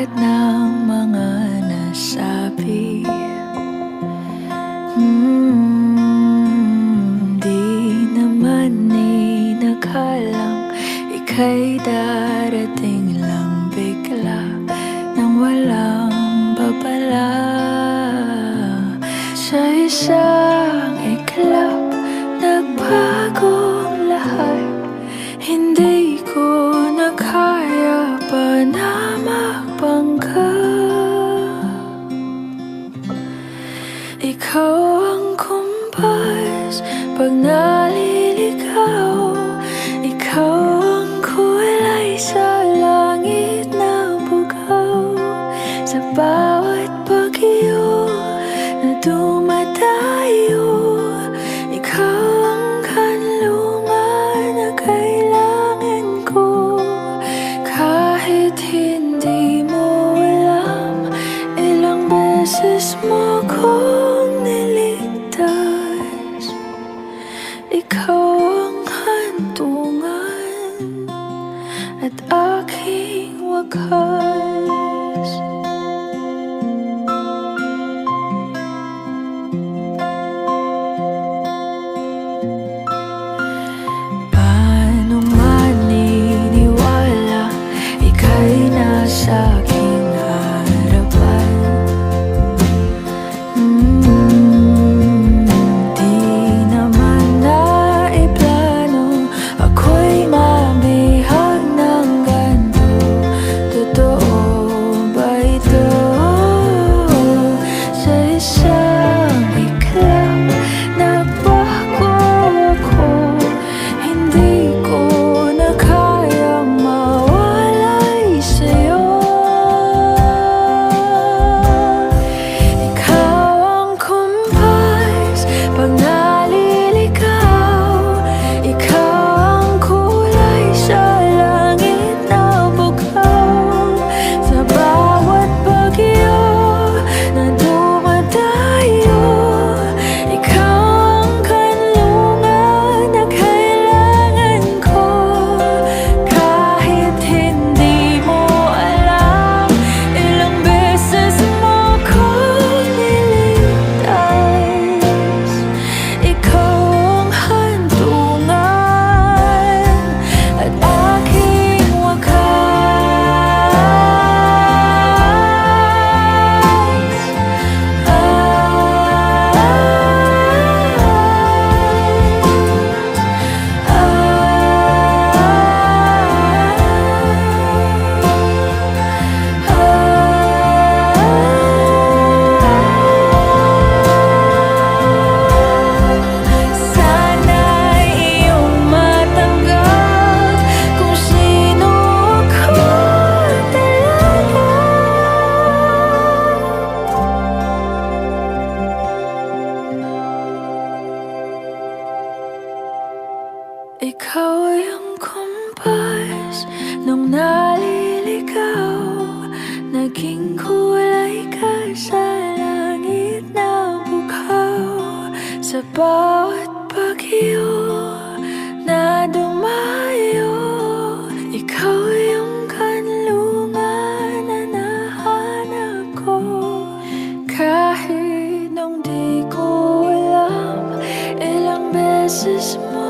lahat ng mga nasabi. Di naman inakalang ika'y darating lang bigla nang walang babala. Sa isang iglap, nagbagong lahat. Hindi ko na kaya pa na magpangga. Ikaw ang kumpas pag naliligaw. Ikaw ang kulay sa langit na bugaw. Sa bawat bagyo na dumadayo, ikaw ang kanlungan na kailangan ko. Kahit hindi mo alam, ilang beses mo kong niligtas. Ikaw ang hantungan at aking wakas. Paano maniniwala ika'y nasa aking harapan? Di naman naiplano ako'y mabihag ng ganito. Totoo ba ito? Sa isang iglap, nagbago ako. Hindi ko na kayang mawalay sa'yo. Ikaw ang kumpas pag naliligaw. Ikaw ang kulay sa langit na bugaw. Sa bawat bagyo na dumadayo, ikaw ang kanlungan na kailangan ko. Kahit hindi mo alam, ilang beses mo kong niligtas. Ikaw ang hantungan at aking sana'y iyong matanggap kung sino ako talaga. Ikaw ang kumpas nung naliligaw. Naging kulay ka sa langit na bugaw. Sa bawat bagyo na dumayo, ikaw yung kanlungan na nahanap ko. Kahit nung di ko alam, ilang beses mo